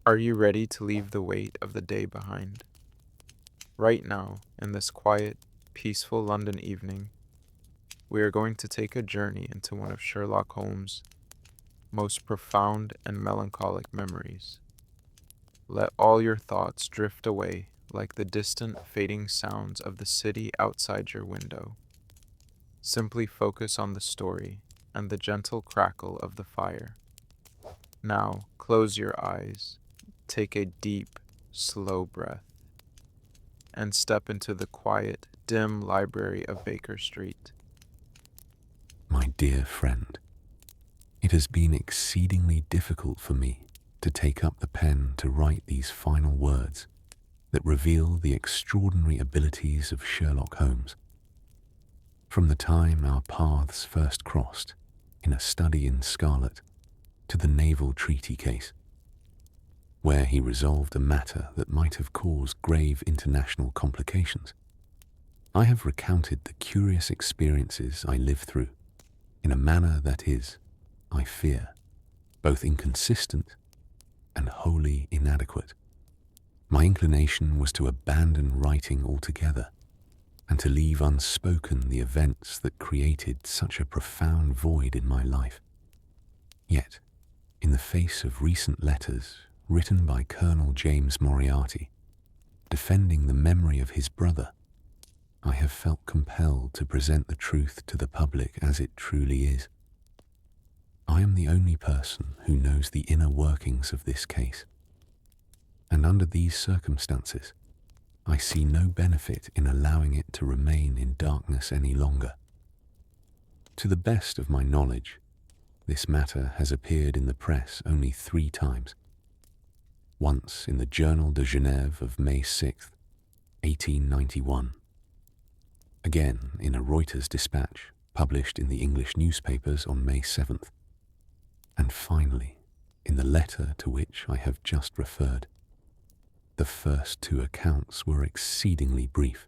Are you ready to leave the weight of the day behind? Right now, in this quiet, peaceful London evening, we are going to take a journey into one of Sherlock Holmes' most profound and melancholic memories. Let all your thoughts drift away like the distant, fading sounds of the city outside your window. Simply focus on the story and the gentle crackle of the fire. Now, close your eyes, take a deep, slow breath, and step into the quiet, dim library of Baker Street. My dear friend, it has been exceedingly difficult for me to take up the pen to write these final words that reveal the extraordinary abilities of Sherlock Holmes. From the time our paths first crossed in A Study in Scarlet to the naval treaty case, where he resolved a matter that might have caused grave international complications, I have recounted the curious experiences I lived through in a manner that is, I fear, both inconsistent and wholly inadequate. My inclination was to abandon writing altogether and to leave unspoken the events that created such a profound void in my life. Yet, in the face of recent letters written by Colonel James Moriarty, defending the memory of his brother, I have felt compelled to present the truth to the public as it truly is. I am the only person who knows the inner workings of this case, and under these circumstances, I see no benefit in allowing it to remain in darkness any longer. To the best of my knowledge, this matter has appeared in the press only 3 times. Once in the Journal de Genève of May 6th, 1891. Again in a Reuters dispatch published in the English newspapers on May 7th. And finally, in the letter to which I have just referred. The first 2 accounts were exceedingly brief.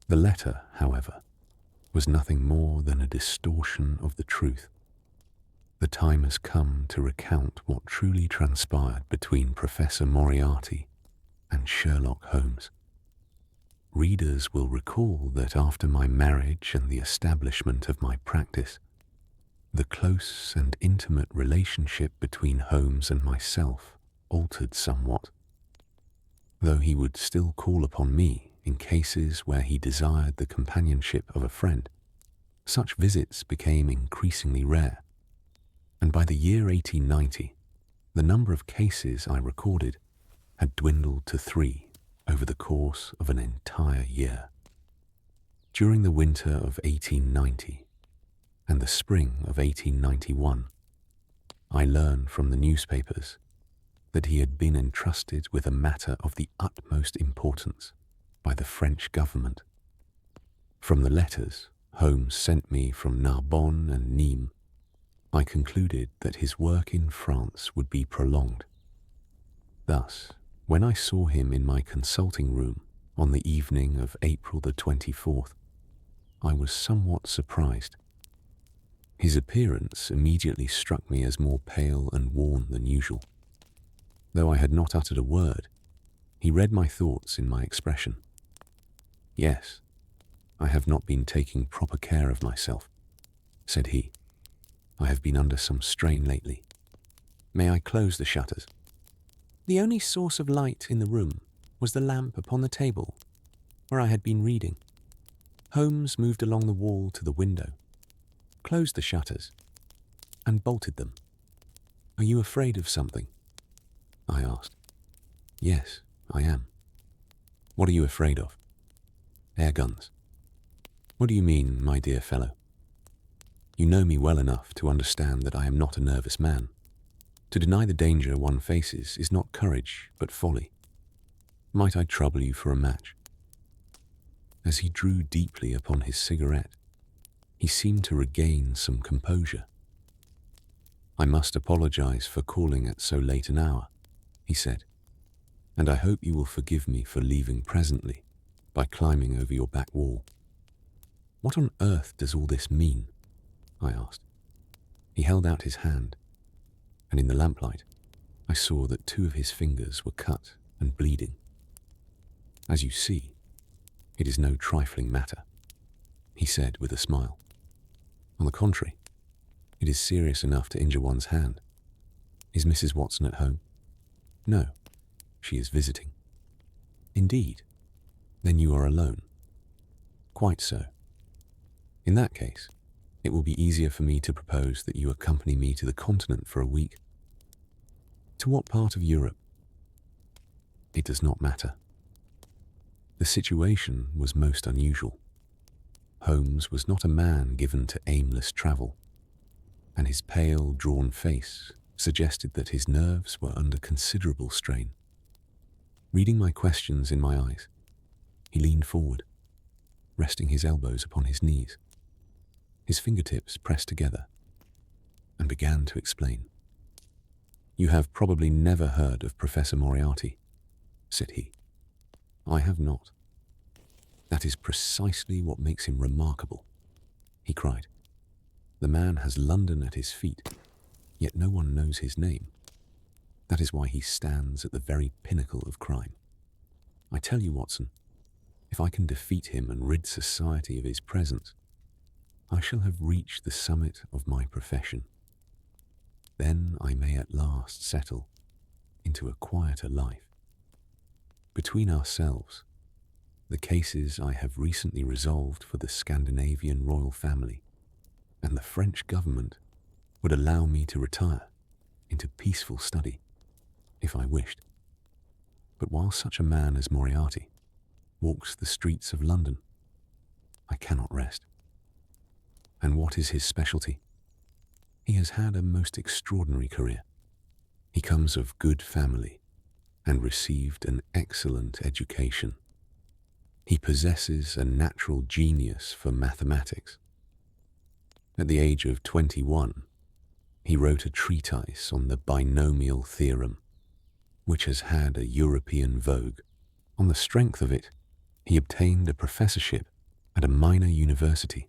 The latter, however, was nothing more than a distortion of the truth. The time has come to recount what truly transpired between Professor Moriarty and Sherlock Holmes. Readers will recall that after my marriage and the establishment of my practice, the close and intimate relationship between Holmes and myself altered somewhat. Though he would still call upon me in cases where he desired the companionship of a friend, such visits became increasingly rare, and by the year 1890, the number of cases I recorded had dwindled to 3 over the course of an entire year. During the winter of 1890 and the spring of 1891, I learned from the newspapers that he had been entrusted with a matter of the utmost importance by the French government. From the letters Holmes sent me from Narbonne and Nîmes, I concluded that his work in France would be prolonged. Thus, when I saw him in my consulting room on the evening of April the 24th, I was somewhat surprised. His appearance immediately struck me as more pale and worn than usual. Though I had not uttered a word, he read my thoughts in my expression. "Yes, I have not been taking proper care of myself," said he. "I have been under some strain lately. May I close the shutters?" The only source of light in the room was the lamp upon the table, where I had been reading. Holmes moved along the wall to the window, closed the shutters, and bolted them. "Are you afraid of something?" I asked. "Yes, I am." "What are you afraid of?" "Air guns." "What do you mean, my dear fellow?" "You know me well enough to understand that I am not a nervous man. To deny the danger one faces is not courage, but folly. Might I trouble you for a match?" As he drew deeply upon his cigarette, he seemed to regain some composure. "I must apologize for calling at so late an hour," he said, "and I hope you will forgive me for leaving presently by climbing over your back wall." "What on earth does all this mean?" I asked. He held out his hand, and in the lamplight, I saw that 2 of his fingers were cut and bleeding. "As you see, it is no trifling matter," he said with a smile. "On the contrary, it is serious enough to injure one's hand. Is Mrs. Watson at home?" "No, she is visiting." "Indeed? Then you are alone?" "Quite so. In that case, it will be easier for me to propose that you accompany me to the continent for a week." "To what part of Europe?" "It does not matter." The situation was most unusual. Holmes was not a man given to aimless travel, and his pale, drawn face suggested that his nerves were under considerable strain. Reading my questions in my eyes, he leaned forward, resting his elbows upon his knees, his fingertips pressed together, and began to explain. "You have probably never heard of Professor Moriarty," said he. "I have not." "That is precisely what makes him remarkable," he cried. "The man has London at his feet, yet no one knows his name. That is why he stands at the very pinnacle of crime. I tell you, Watson, if I can defeat him and rid society of his presence, I shall have reached the summit of my profession. Then I may at last settle into a quieter life. Between ourselves, the cases I have recently resolved for the Scandinavian royal family and the French government would allow me to retire into peaceful study, if I wished. But while such a man as Moriarty walks the streets of London, I cannot rest." "And what is his specialty?" "He has had a most extraordinary career. He comes of good family and received an excellent education. He possesses a natural genius for mathematics. At the age of 21, he wrote a treatise on the binomial theorem, which has had a European vogue. On the strength of it, he obtained a professorship at a minor university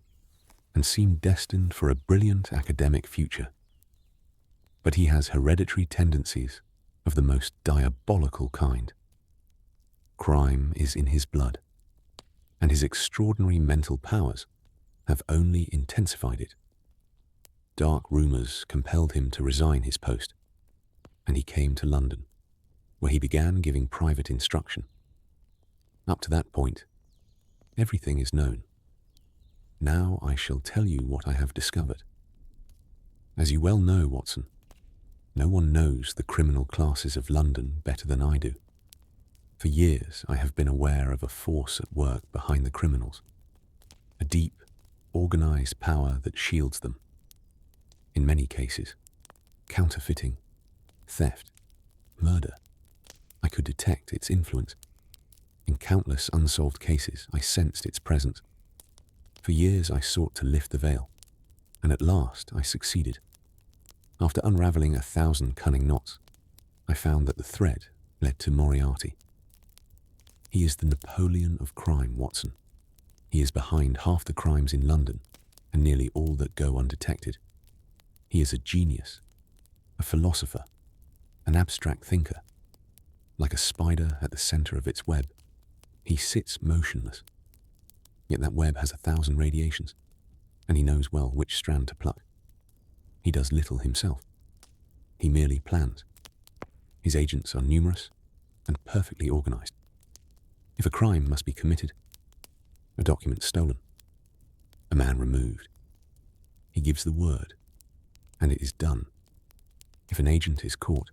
and seemed destined for a brilliant academic future. But he has hereditary tendencies of the most diabolical kind. Crime is in his blood, and his extraordinary mental powers have only intensified it. Dark rumors compelled him to resign his post, and he came to London, where he began giving private instruction. Up to that point, everything is known. Now I shall tell you what I have discovered. As you well know, Watson, no one knows the criminal classes of London better than I do. For years I have been aware of a force at work behind the criminals, a deep, organized power that shields them. In many cases, counterfeiting, theft, murder, I could detect its influence. In countless unsolved cases, I sensed its presence. For years I sought to lift the veil, and at last I succeeded. After unraveling 1,000 cunning knots, I found that the thread led to Moriarty. He is the Napoleon of crime, Watson. He is behind half the crimes in London and nearly all that go undetected. He is a genius, a philosopher, an abstract thinker. Like a spider at the center of its web, he sits motionless. Yet that web has 1,000 radiations, and he knows well which strand to pluck. He does little himself. He merely plans. His agents are numerous and perfectly organized. If a crime must be committed, a document stolen, a man removed, he gives the word, and it is done. If an agent is caught,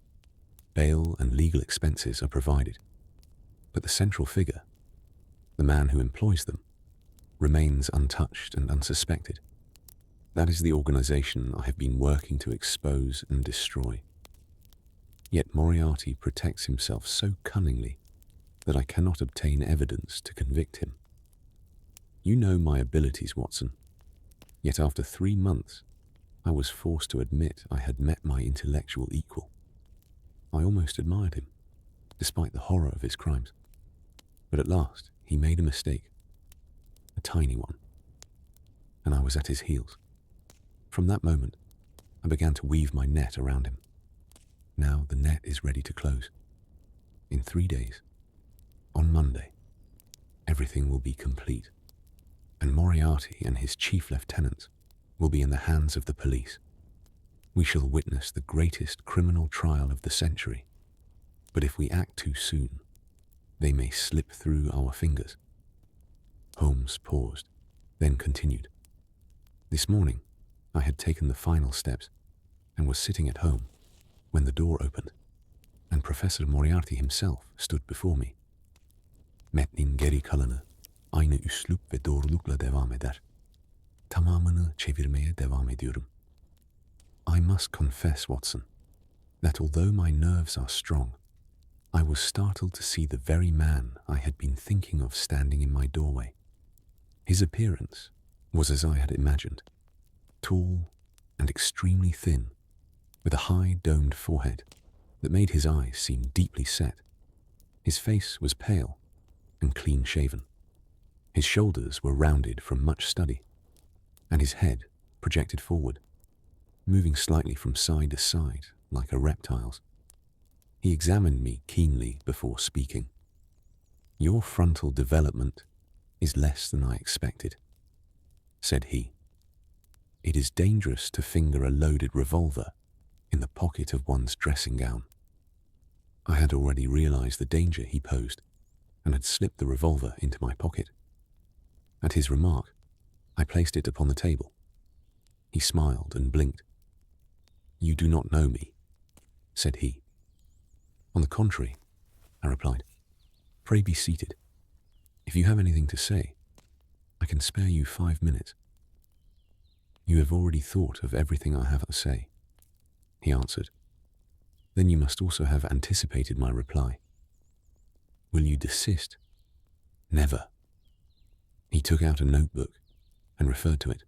bail and legal expenses are provided. But the central figure, the man who employs them, remains untouched and unsuspected. That is the organization I have been working to expose and destroy. Yet Moriarty protects himself so cunningly that I cannot obtain evidence to convict him. You know my abilities, Watson, yet after 3 months, I was forced to admit I had met my intellectual equal. I almost admired him, despite the horror of his crimes. But at last, he made a mistake, a tiny one, and I was at his heels. From that moment, I began to weave my net around him. Now the net is ready to close. In 3 days, on Monday, everything will be complete, and Moriarty and his chief lieutenants will be in the hands of the police. We shall witness the greatest criminal trial of the century, but if we act too soon, they may slip through our fingers. Holmes paused, then continued. This morning, I had taken the final steps and was sitting at home when the door opened, and Professor Moriarty himself stood before me. Metnin geri kalanı aynı üslup ve doğrulukla devam eder. Tamamını çevirmeye devam ediyorum. I must confess, Watson, that although my nerves are strong, I was startled to see the very man I had been thinking of standing in my doorway. His appearance was as I had imagined, tall and extremely thin, with a high domed forehead that made his eyes seem deeply set. His face was pale and clean-shaven. His shoulders were rounded from much study, and his head projected forward, moving slightly from side to side like a reptile's. He examined me keenly before speaking. Your frontal development is less than I expected, said he. It is dangerous to finger a loaded revolver in the pocket of one's dressing gown. I had already realized the danger he posed and had slipped the revolver into my pocket. At his remark, I placed it upon the table. He smiled and blinked. You do not know me, said he. On the contrary, I replied. Pray be seated. If you have anything to say, I can spare you 5 minutes. You have already thought of everything I have to say, he answered. Then you must also have anticipated my reply. Will you desist? Never. He took out a notebook and referred to it.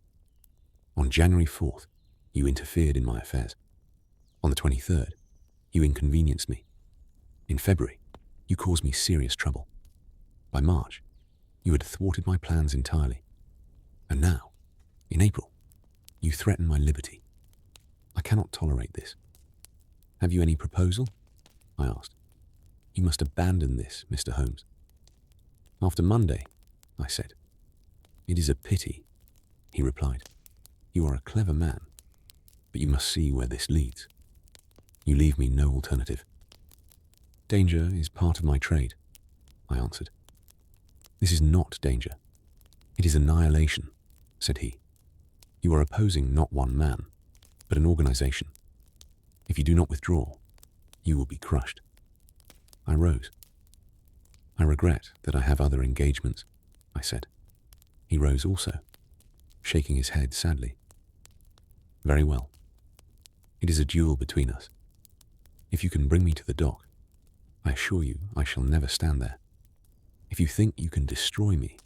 On January 4th, you interfered in my affairs. On the 23rd, you inconvenienced me. In February, you caused me serious trouble. By March, you had thwarted my plans entirely. And now, in April, you threaten my liberty. I cannot tolerate this. Have you any proposal? I asked. You must abandon this, Mr. Holmes. After Monday, I said. It is a pity, he replied. You are a clever man, but you must see where this leads. You leave me no alternative. Danger is part of my trade, I answered. This is not danger. It is annihilation, said he. You are opposing not one man, but an organization. If you do not withdraw, you will be crushed. I rose. I regret that I have other engagements, I said. He rose also, shaking his head sadly. Very well. It is a duel between us. If you can bring me to the dock, I assure you I shall never stand there. If you think you can destroy me,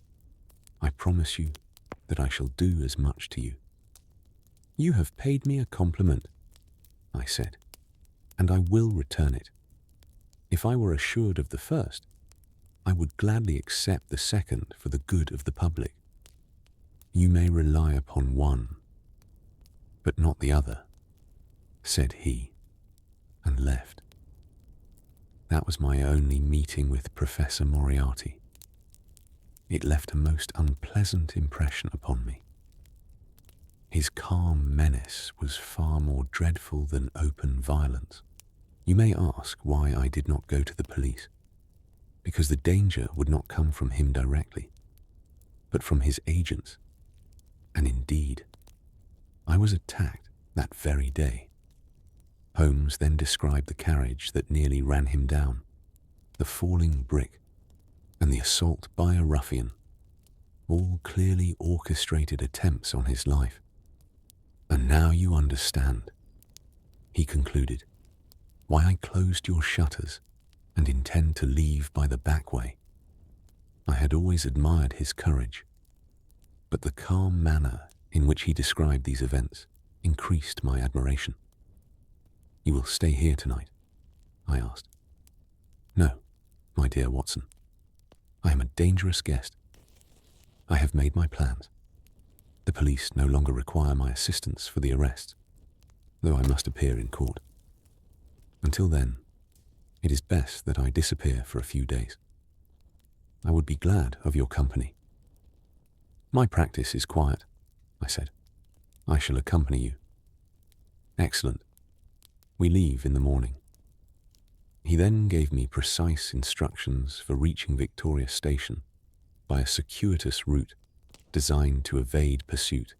I promise you that I shall do as much to you. You have paid me a compliment, I said, and I will return it. If I were assured of the first, I would gladly accept the second for the good of the public. You may rely upon one, but not the other, said he, and left. That was my only meeting with Professor Moriarty. It left a most unpleasant impression upon me. His calm menace was far more dreadful than open violence. You may ask why I did not go to the police, because the danger would not come from him directly, but from his agents. And indeed, I was attacked that very day. Holmes then described the carriage that nearly ran him down, the falling brick, and the assault by a ruffian, all clearly orchestrated attempts on his life. And now you understand, he concluded, why I closed your shutters and intend to leave by the back way. I had always admired his courage, but the calm manner in which he described these events increased my admiration. You will stay here tonight? I asked. No, my dear Watson. I am a dangerous guest. I have made my plans. The police no longer require my assistance for the arrests, though I must appear in court. Until then, it is best that I disappear for a few days. I would be glad of your company. My practice is quiet, I said. I shall accompany you. Excellent. We leave in the morning. He then gave me precise instructions for reaching Victoria Station by a circuitous route designed to evade pursuit.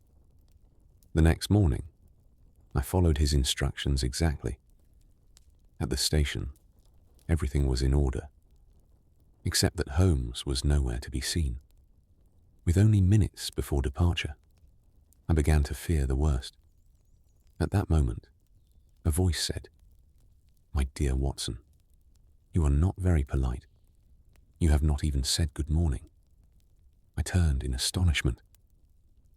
The next morning, I followed his instructions exactly. At the station, everything was in order, except that Holmes was nowhere to be seen. With only minutes before departure, I began to fear the worst. At that moment, a voice said, "My dear Watson, you are not very polite. You have not even said good morning." I turned in astonishment.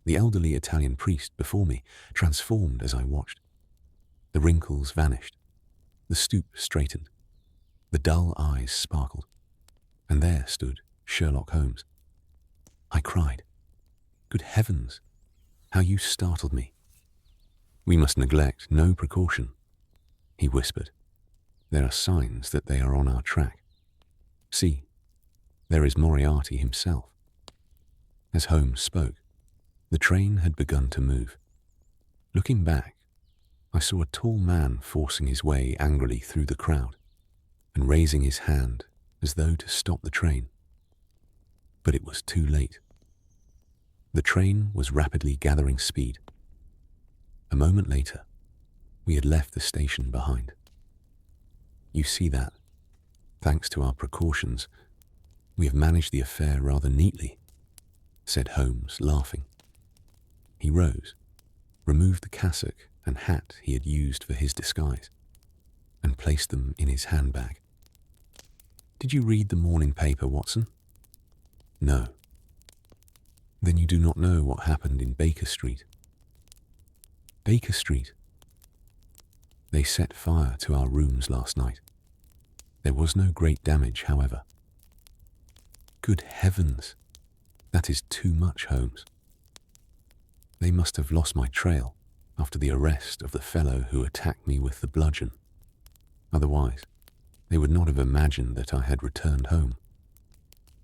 The elderly Italian priest before me transformed as I watched. The wrinkles vanished. The stoop straightened. The dull eyes sparkled. And there stood Sherlock Holmes. I cried, "Good heavens, how you startled me." "We must neglect no precaution," he whispered. "There are signs that they are on our track. See, there is Moriarty himself." As Holmes spoke, the train had begun to move. Looking back, I saw a tall man forcing his way angrily through the crowd and raising his hand as though to stop the train. But it was too late. The train was rapidly gathering speed. A moment later, we had left the station behind. "You see that, thanks to our precautions, we have managed the affair rather neatly," said Holmes, laughing. He rose, removed the cassock and hat he had used for his disguise, and placed them in his handbag. "Did you read the morning paper, Watson?" "No." "Then you do not know what happened in Baker Street." "Baker Street?" "They set fire to our rooms last night. There was no great damage, however." "Good heavens! That is too much, Holmes." "They must have lost my trail after the arrest of the fellow who attacked me with the bludgeon. Otherwise, they would not have imagined that I had returned home.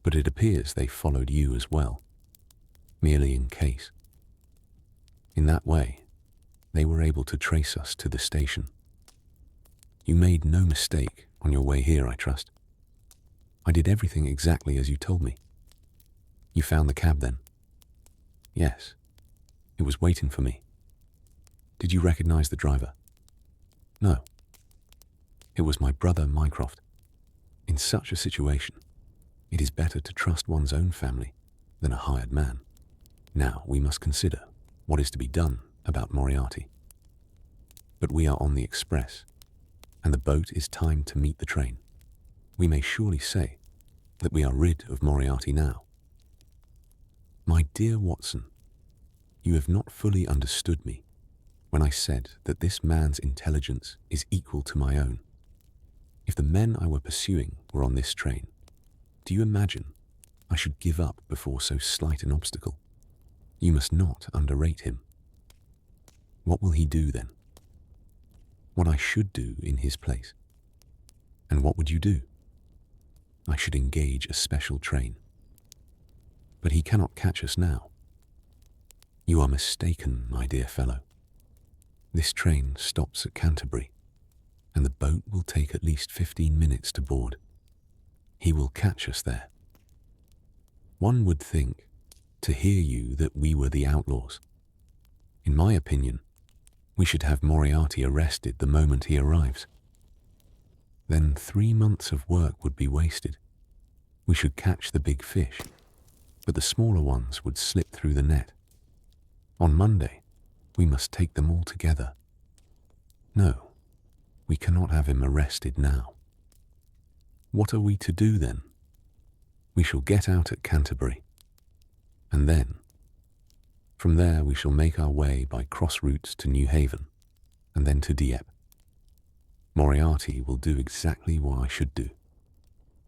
But it appears they followed you as well, merely in case. In that way, they were able to trace us to the station. You made no mistake on your way here, I trust. I did everything exactly as you told me." "You found the cab then?" "Yes. It was waiting for me." "Did you recognize the driver?" "No. It was my brother Mycroft. In such a situation, it is better to trust one's own family than a hired man. Now we must consider what is to be done about Moriarty. But we are on the express, and the boat is timed to meet the train. We may surely say that we are rid of Moriarty now." "My dear Watson, you have not fully understood me when I said that this man's intelligence is equal to my own. If the men I were pursuing were on this train, do you imagine I should give up before so slight an obstacle? You must not underrate him." "What will he do then?" "What I should do in his place." "And what would you do?" "I should engage a special train." "But he cannot catch us now." "You are mistaken, my dear fellow. This train stops at Canterbury, and the boat will take at least 15 minutes to board. He will catch us there. One would think, to hear you, that we were the outlaws. In my opinion, we should have Moriarty arrested the moment he arrives. Then 3 months of work would be wasted. We should catch the big fish, but the smaller ones would slip through the net. On Monday, we must take them all together. No, we cannot have him arrested now. What are we to do then? We shall get out at Canterbury, and then, from there we shall make our way by cross routes to New Haven, and then to Dieppe. Moriarty will do exactly what I should do.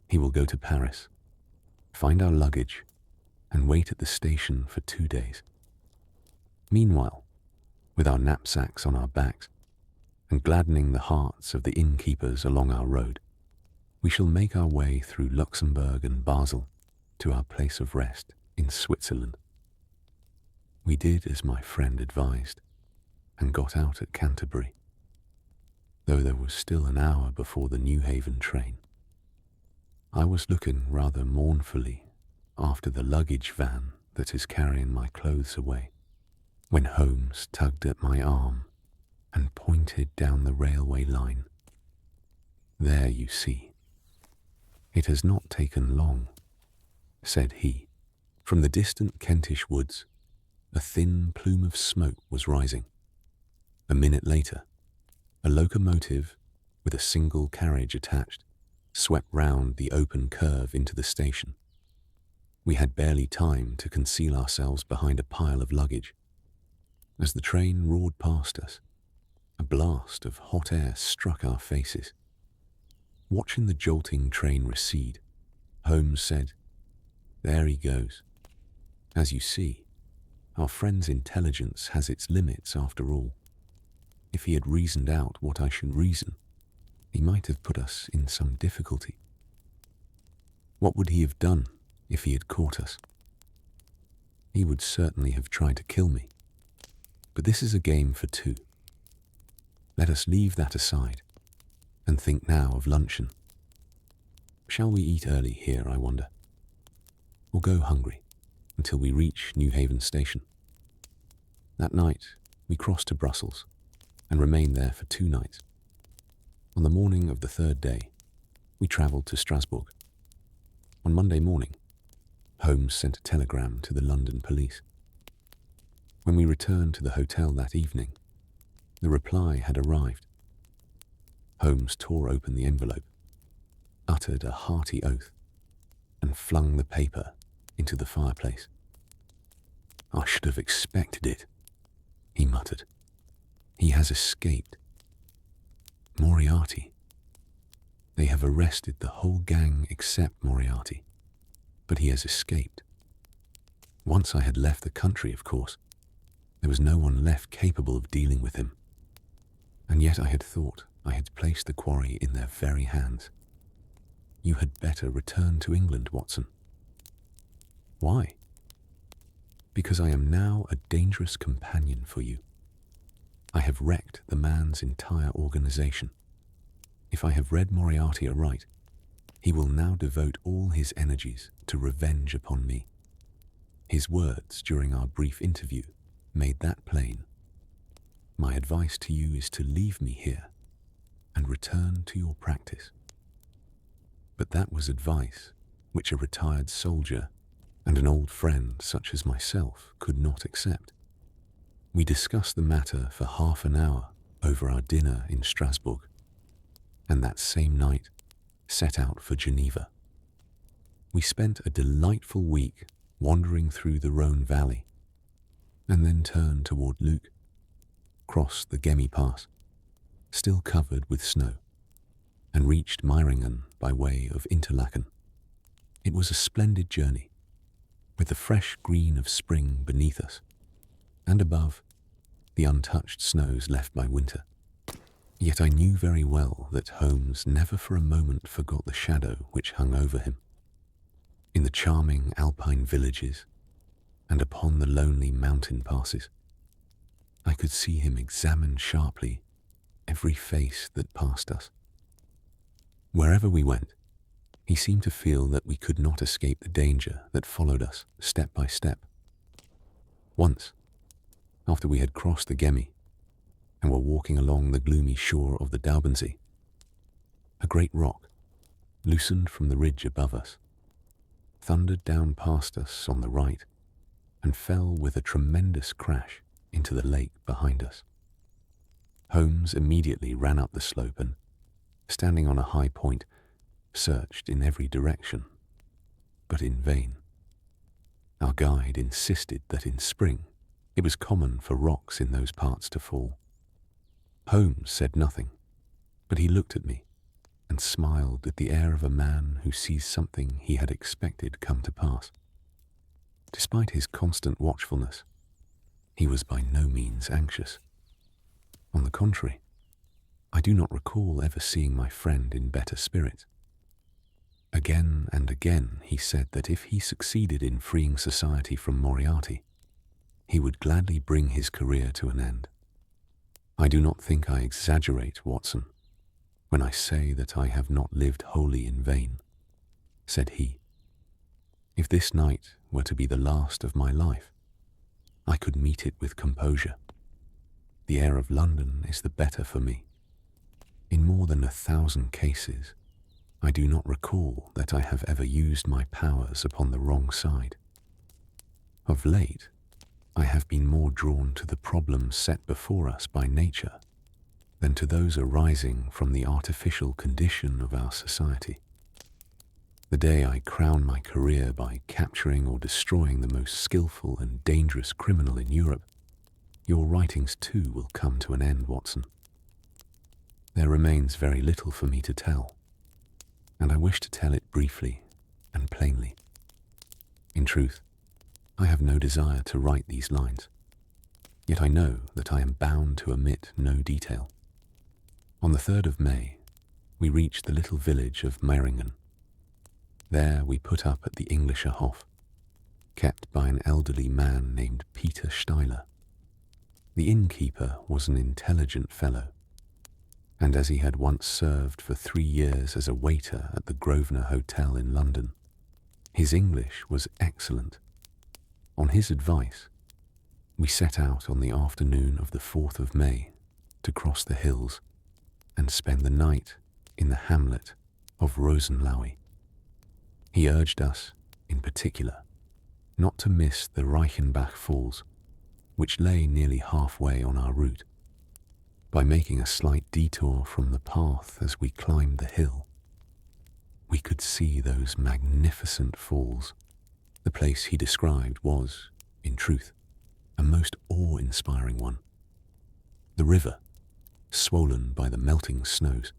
He will go to Paris, find our luggage, and wait at the station for 2 days. Meanwhile, with our knapsacks on our backs, and gladdening the hearts of the innkeepers along our road, we shall make our way through Luxembourg and Basel to our place of rest in Switzerland. We did as my friend advised and got out at Canterbury, though there was still an hour before the New Haven train. I was looking rather mournfully after the luggage van that is carrying my clothes away, when Holmes tugged at my arm and pointed down the railway line. "There you see. It has not taken long," said he. From the distant Kentish woods, a thin plume of smoke was rising. A minute later, a locomotive with a single carriage attached swept round the open curve into the station. We had barely time to conceal ourselves behind a pile of luggage. As the train roared past us, a blast of hot air struck our faces. Watching the jolting train recede, Holmes said, "There he goes. As you see, our friend's intelligence has its limits after all. If he had reasoned out what I should reason, he might have put us in some difficulty. What would he have done if he had caught us? He would certainly have tried to kill me. But this is a game for two. Let us leave that aside and think now of luncheon. Shall we eat early here, I wonder? Or go hungry until we reach New Haven station?" That night, we crossed to Brussels and remained there for 2 nights. On the morning of the 3rd day, we travelled to Strasbourg. On Monday morning, Holmes sent a telegram to the London police. When we returned to the hotel that evening, the reply had arrived. Holmes tore open the envelope, uttered a hearty oath, and flung the paper into the fireplace. "I should have expected it," he muttered. "He has escaped. Moriarty. They have arrested the whole gang except Moriarty, but he has escaped. Once I had left the country, of course, there was no one left capable of dealing with him. And yet I had thought I had placed the quarry in their very hands. You had better return to England, Watson." "Why?" "Because I am now a dangerous companion for you. I have wrecked the man's entire organization. If I have read Moriarty aright, he will now devote all his energies to revenge upon me. His words during our brief interview made that plain. My advice to you is to leave me here and return to your practice." But that was advice which a retired soldier and an old friend such as myself could not accept. We discussed the matter for half an hour over our dinner in Strasbourg, and that same night set out for Geneva. We spent a delightful week wandering through the Rhone Valley, and then turned toward Luc, crossed the Gemmi Pass, still covered with snow, and reached Meiringen by way of Interlaken. It was a splendid journey, with the fresh green of spring beneath us, and above, the untouched snows left by winter. Yet I knew very well that Holmes never for a moment forgot the shadow which hung over him. In the charming alpine villages, and upon the lonely mountain passes, I could see him examine sharply every face that passed us. Wherever we went, he seemed to feel that we could not escape the danger that followed us step by step. Once, after we had crossed the Gemmi and were walking along the gloomy shore of the Daubensee, a great rock, loosened from the ridge above us, thundered down past us on the right and fell with a tremendous crash into the lake behind us. Holmes immediately ran up the slope and, standing on a high point, searched in every direction, but in vain. Our guide insisted that in spring it was common for rocks in those parts to fall. Holmes said nothing, but he looked at me and smiled with the air of a man who sees something he had expected come to pass. Despite his constant watchfulness, he was by no means anxious. On the contrary, I do not recall ever seeing my friend in better spirits. Again and again he said that if he succeeded in freeing society from Moriarty, he would gladly bring his career to an end. I do not think I exaggerate, Watson, when I say that I have not lived wholly in vain, said he. If this night were to be the last of my life, I could meet it with composure. The air of London is the better for me. In more than 1,000 cases, I do not recall that I have ever used my powers upon the wrong side. Of late, I have been more drawn to the problems set before us by nature than to those arising from the artificial condition of our society. The day I crown my career by capturing or destroying the most skillful and dangerous criminal in Europe, your writings too will come to an end, Watson. There remains very little for me to tell, and I wish to tell it briefly and plainly. In truth, I have no desire to write these lines, yet I know that I am bound to omit no detail. On the 3rd of May, we reached the little village of Meiringen. There we put up at the Englischer Hof, kept by an elderly man named Peter Steiler. The innkeeper was an intelligent fellow, and as he had once served for 3 years as a waiter at the Grosvenor Hotel in London, his English was excellent. On his advice, we set out on the afternoon of the 4th of May to cross the hills and spend the night in the hamlet of Rosenlaui. He urged us, in particular, not to miss the Reichenbach Falls, which lay nearly halfway on our route. By making a slight detour from the path as we climbed the hill, we could see those magnificent falls. The place he described was, in truth, a most awe-inspiring one. The river, swollen by the melting snows,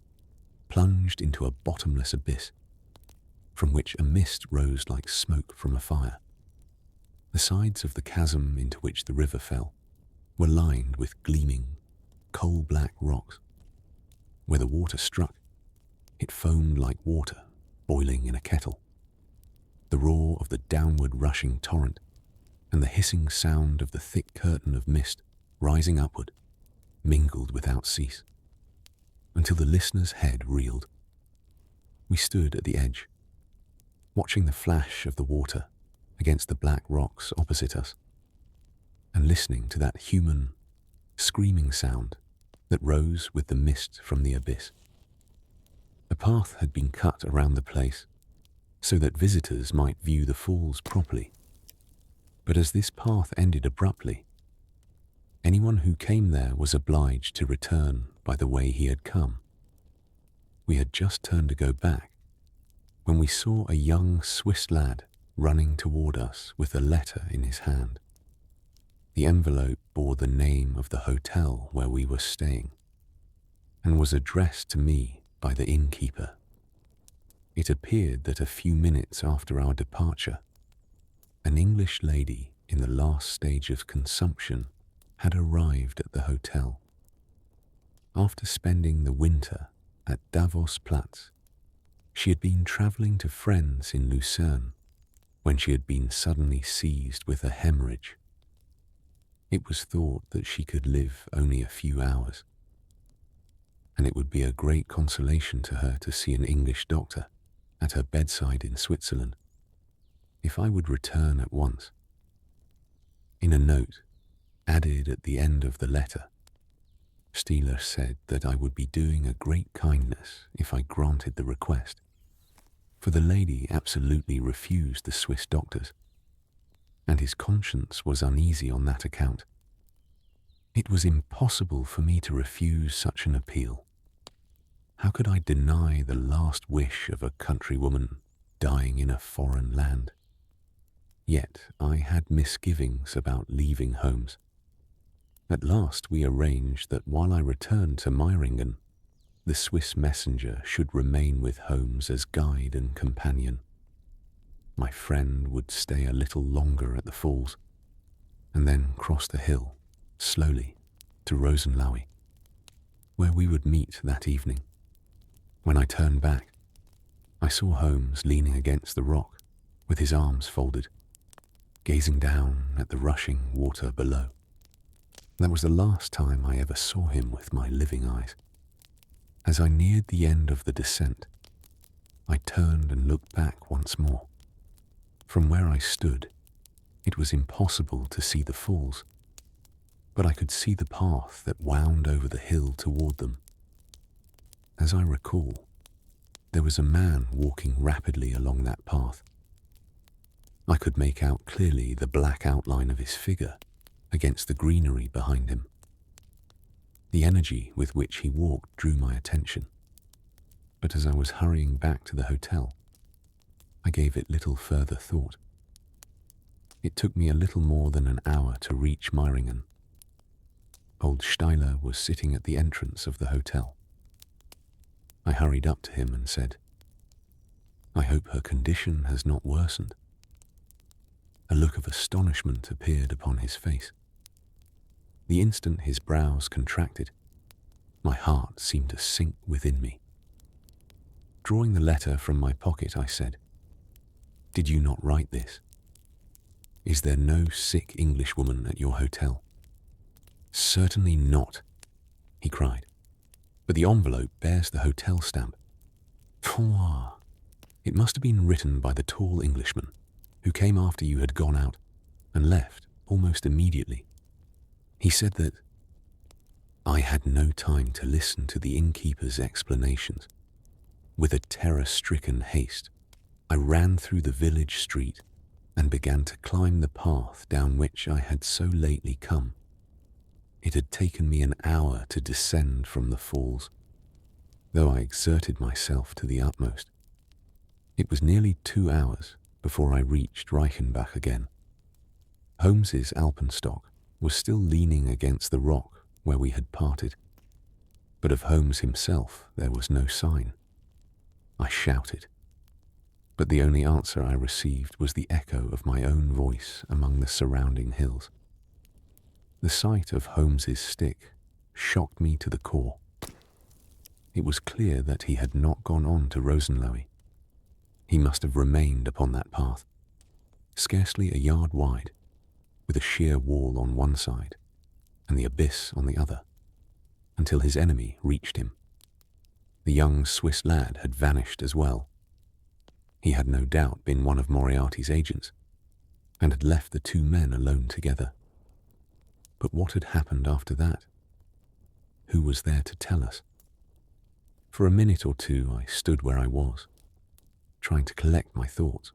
plunged into a bottomless abyss, from which a mist rose like smoke from a fire. The sides of the chasm into which the river fell were lined with gleaming, coal-black rocks. Where the water struck, it foamed like water boiling in a kettle. The roar of the downward rushing torrent and the hissing sound of the thick curtain of mist rising upward mingled without cease, until the listener's head reeled. We stood at the edge, watching the flash of the water against the black rocks opposite us, and listening to that human, screaming sound that rose with the mist from the abyss. A path had been cut around the place so that visitors might view the falls properly, but as this path ended abruptly, anyone who came there was obliged to return by the way he had come. We had just turned to go back when we saw a young Swiss lad running toward us with a letter in his hand. The envelope bore the name of the hotel where we were staying and was addressed to me by the innkeeper. It appeared that a few minutes after our departure, an English lady in the last stage of consumption had arrived at the hotel. After spending the winter at Davos Platz, she had been travelling to friends in Lucerne when she had been suddenly seized with a hemorrhage. It was thought that she could live only a few hours, and it would be a great consolation to her to see an English doctor at her bedside in Switzerland, if I would return at once. In a note added at the end of the letter, Steeler said that I would be doing a great kindness if I granted the request, for the lady absolutely refused the Swiss doctors, and his conscience was uneasy on that account. It was impossible for me to refuse such an appeal. How could I deny the last wish of a countrywoman dying in a foreign land? Yet I had misgivings about leaving Holmes. At last we arranged that while I returned to Meiringen, the Swiss messenger should remain with Holmes as guide and companion. My friend would stay a little longer at the falls, and then cross the hill, slowly, to Rosenlaui. where we would meet that evening. When I turned back, I saw Holmes leaning against the rock with his arms folded, gazing down at the rushing water below. That was the last time I ever saw him with my living eyes. As I neared the end of the descent, I turned and looked back once more. From where I stood, it was impossible to see the falls, but I could see the path that wound over the hill toward them. As I recall, there was a man walking rapidly along that path. I could make out clearly the black outline of his figure against the greenery behind him. The energy with which he walked drew my attention, but as I was hurrying back to the hotel, I gave it little further thought. It took me a little more than an hour to reach Meiringen. Old Steiler was sitting at the entrance of the hotel. I hurried up to him and said, "I hope her condition has not worsened." A look of astonishment appeared upon his face. The instant his brows contracted, my heart seemed to sink within me. Drawing the letter from my pocket, I said, "Did you not write this? Is there no sick Englishwoman at your hotel?" "Certainly not," he cried. "But the envelope bears the hotel stamp." Pouah! It must have been written by the tall Englishman who came after you had gone out and left almost immediately. He said that... I had no time to listen to the innkeeper's explanations. With a terror-stricken haste, I ran through the village street and began to climb the path down which I had so lately come. It had taken me an hour to descend from the falls, though I exerted myself to the utmost. It was nearly 2 hours before I reached Reichenbach again. Holmes's alpenstock was still leaning against the rock where we had parted, but of Holmes himself there was no sign. I shouted, but the only answer I received was the echo of my own voice among the surrounding hills. The sight of Holmes's stick shocked me to the core. It was clear that he had not gone on to Rosenlohe. He must have remained upon that path, scarcely a yard wide, with a sheer wall on one side and the abyss on the other, until his enemy reached him. The young Swiss lad had vanished as well. He had no doubt been one of Moriarty's agents, and had left the two men alone together. But what had happened after that? Who was there to tell us? For a minute or two I stood where I was, trying to collect my thoughts.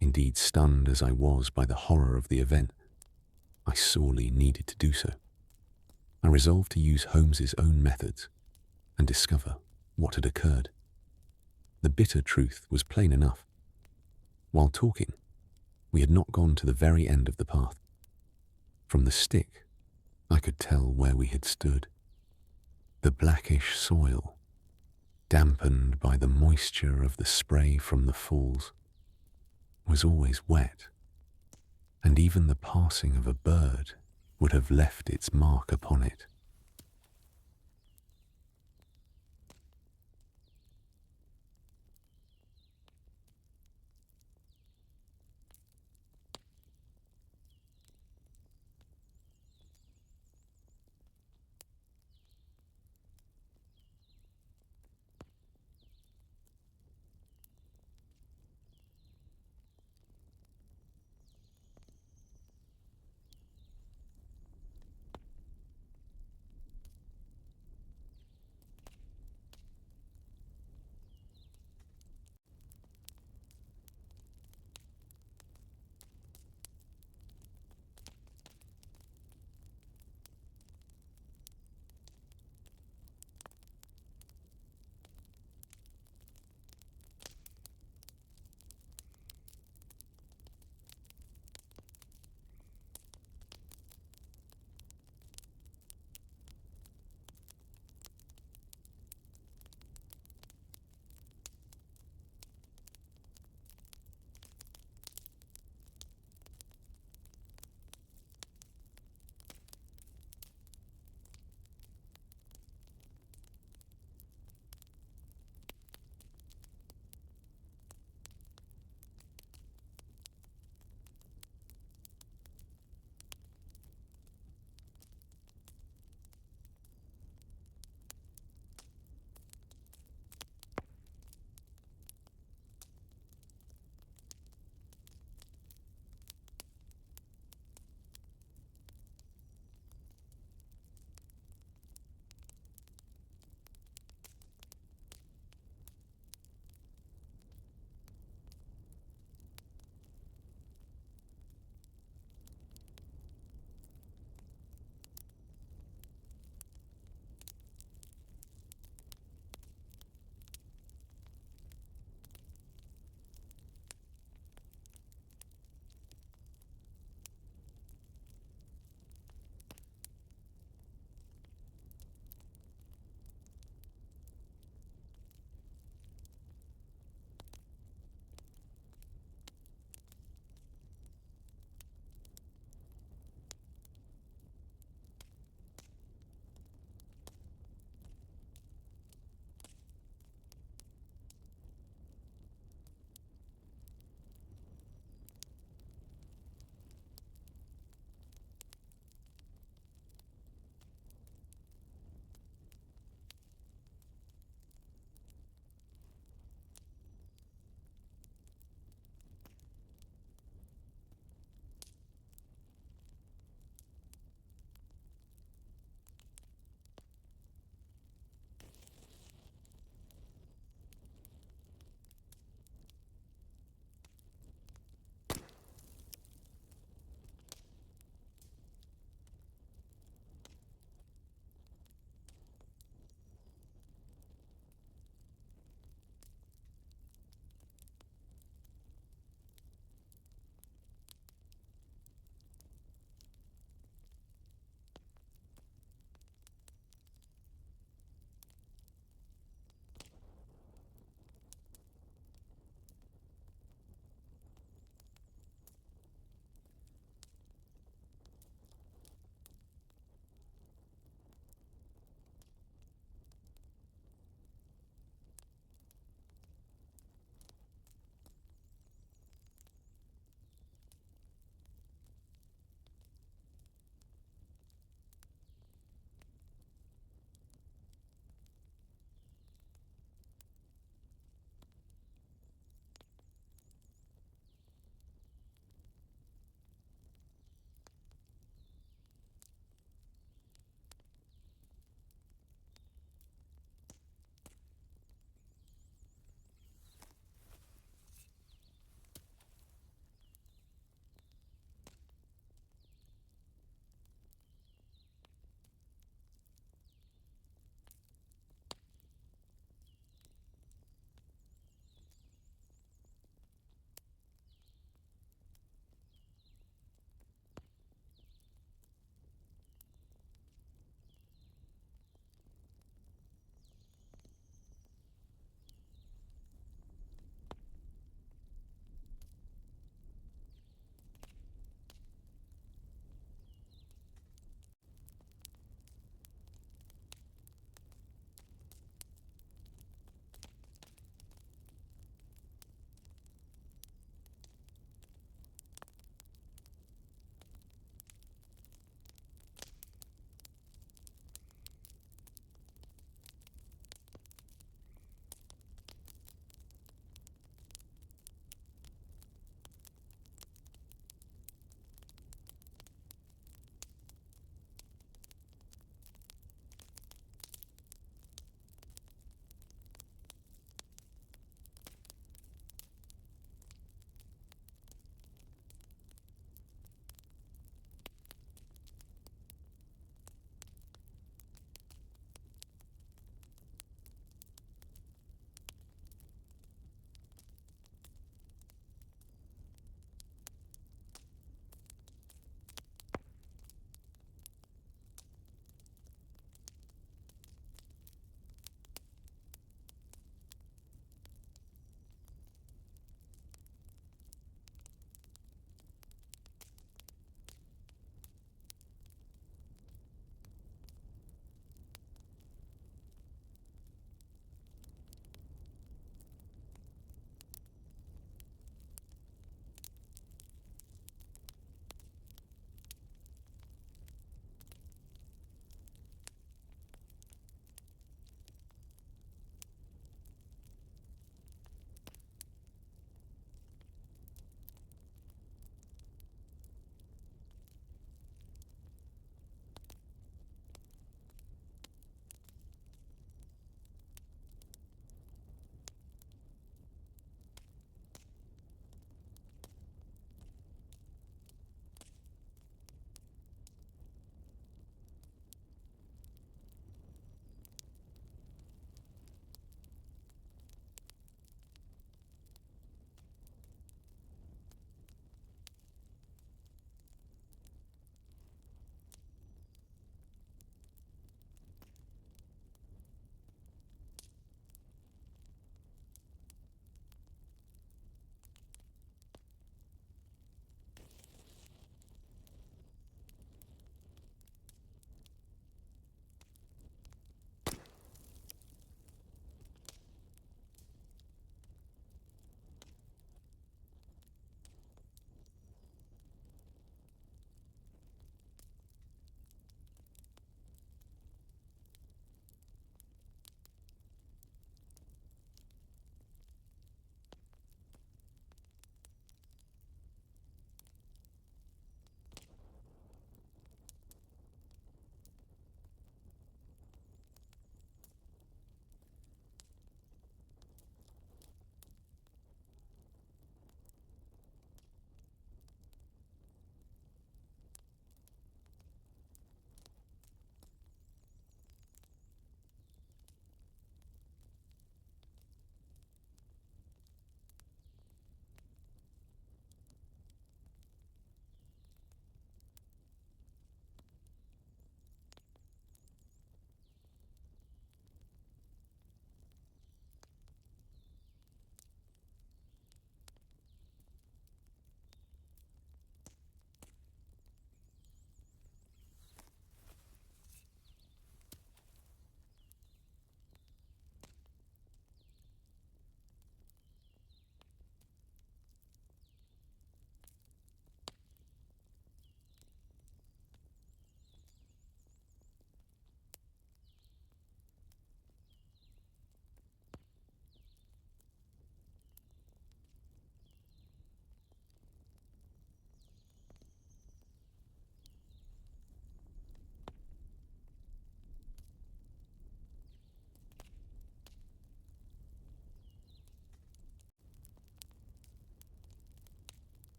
Indeed, stunned as I was by the horror of the event, I sorely needed to do so. I resolved to use Holmes's own methods and discover what had occurred. The bitter truth was plain enough. While talking, we had not gone to the very end of the path. From the stick, I could tell where we had stood. The blackish soil, dampened by the moisture of the spray from the falls, was always wet, and even the passing of a bird would have left its mark upon it.